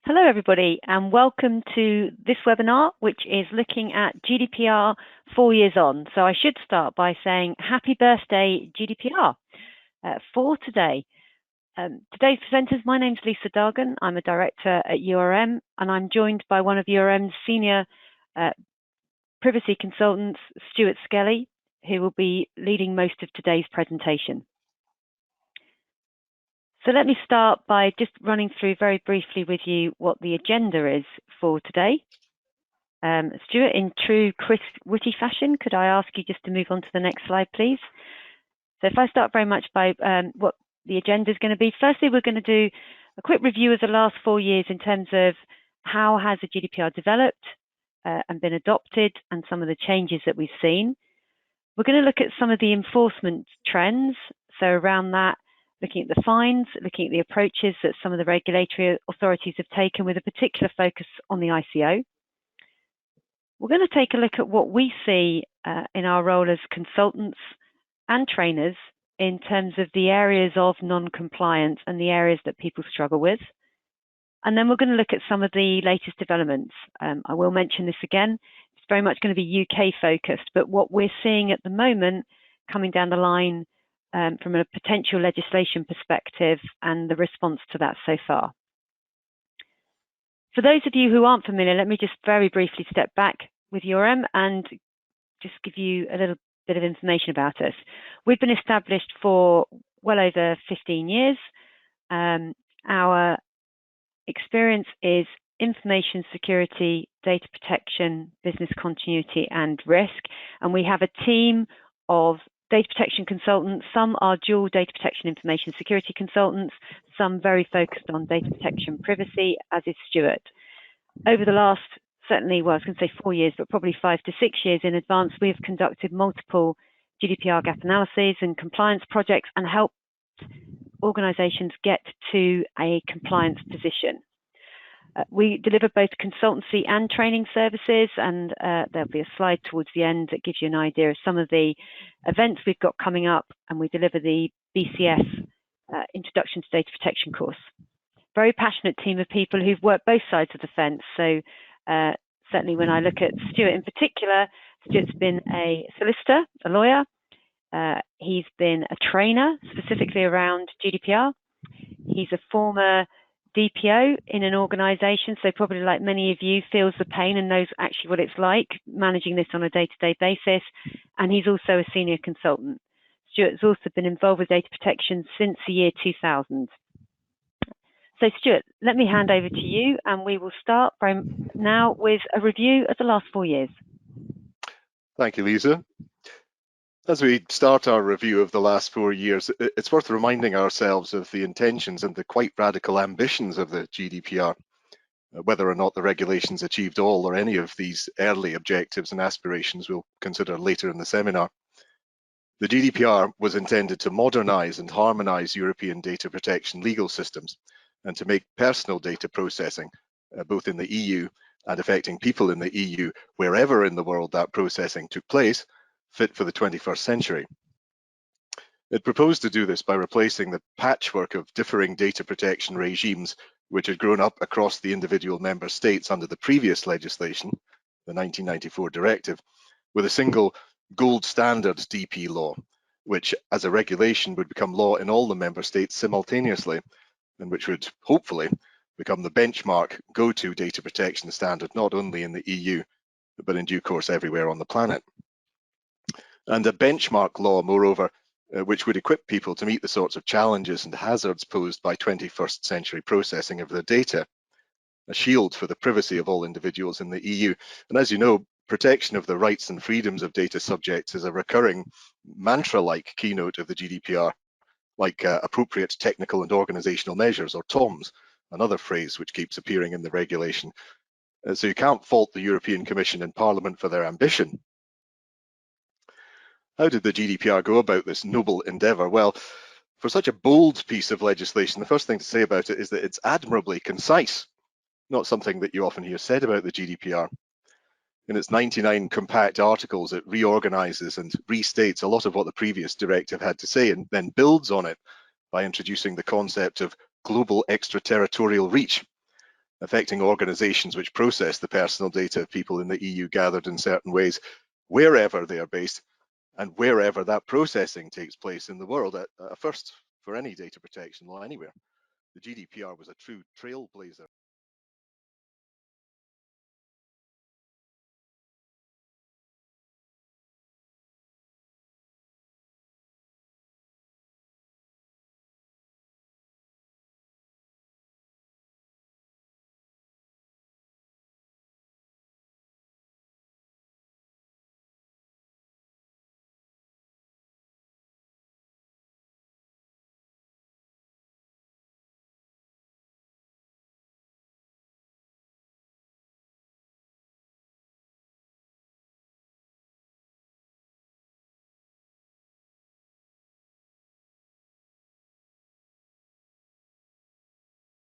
Hello everybody and welcome to this webinar, which is looking at GDPR 4 years on. So I should start by saying happy birthday GDPR for today. Today's presenters, my name's Lisa Dargan. I'm a director at URM and I'm joined by one of URM's senior privacy consultants, Stuart Skelly, who will be leading most of today's presentation. So let me start by just running through very briefly with you what the agenda is for today. Stuart, in true Chris Whitty fashion, could I ask you just to move on to the next slide, please? So if I start very much by what the agenda is going to be. Firstly, we're going to do a quick review of the last 4 years in terms of how has the GDPR developed and been adopted and some of the changes that we've seen. We're going to look at some of the enforcement trends. So around that, looking at the fines, looking at the approaches that some of the regulatory authorities have taken with a particular focus on the ICO. We're going to take a look at what we see in our role as consultants and trainers in terms of the areas of non-compliance and the areas that people struggle with. And then we're going to look at some of the latest developments. I will mention this again, it's very much going to be UK focused, but what we're seeing at the moment coming down the line from a potential legislation perspective and the response to that so far. For those of you who aren't familiar, let me just very briefly step back with URM and just give you a little bit of information about us. We've been established for well over 15 years. Our experience is information security, data protection, business continuity and risk. And we have a team of data protection consultants. Some are dual data protection information security consultants, some very focused on data protection privacy, as is Stuart. Over the last, certainly, well, I was going to say 4 years, but probably 5 to 6 years in advance, we have conducted multiple GDPR gap analyses and compliance projects and helped organizations get to a compliance position. We deliver both consultancy and training services, and there'll be a slide towards the end that gives you an idea of some of the events we've got coming up, and we deliver the BCS Introduction to Data Protection course. Very passionate team of people who've worked both sides of the fence. So certainly when I look at Stuart in particular, Stuart's been a solicitor, a lawyer. He's been a trainer specifically around GDPR. He's a former DPO in an organisation, so probably like many of you feels the pain and knows actually what it's like managing this on a day-to-day basis, and he's also a senior consultant. Stuart's also been involved with data protection since the year 2000. So Stuart, let me hand over to you and we will start now with a review of the last 4 years. Thank you, Lisa. As we start our review of the last 4 years, it's worth reminding ourselves of the intentions and the quite radical ambitions of the GDPR, whether or not the regulations achieved all or any of these early objectives and aspirations we'll consider later in the seminar. The GDPR was intended to modernise and harmonise European data protection legal systems and to make personal data processing, both in the EU and affecting people in the EU, wherever in the world that processing took place, fit for the 21st century. It proposed to do this by replacing the patchwork of differing data protection regimes which had grown up across the individual member states under the previous legislation, the 1994 directive, with a single gold standard DP law, which as a regulation would become law in all the member states simultaneously, and which would hopefully become the benchmark go-to data protection standard not only in the EU, but in due course everywhere on the planet. And a benchmark law, moreover, which would equip people to meet the sorts of challenges and hazards posed by 21st century processing of their data, a shield for the privacy of all individuals in the EU. And as you know, protection of the rights and freedoms of data subjects is a recurring mantra-like keynote of the GDPR, like appropriate technical and organizational measures, or TOMS, another phrase which keeps appearing in the regulation. So you can't fault the European Commission and Parliament for their ambition. How did the GDPR go about this noble endeavour? Well, for such a bold piece of legislation, the first thing to say about it is that it's admirably concise, not something that you often hear said about the GDPR. In its 99 compact articles, it reorganises and restates a lot of what the previous directive had to say and then builds on it by introducing the concept of global extraterritorial reach, affecting organisations which process the personal data of people in the EU gathered in certain ways, wherever they are based and wherever that processing takes place in the world, a first for any data protection law anywhere. The GDPR was a true trailblazer.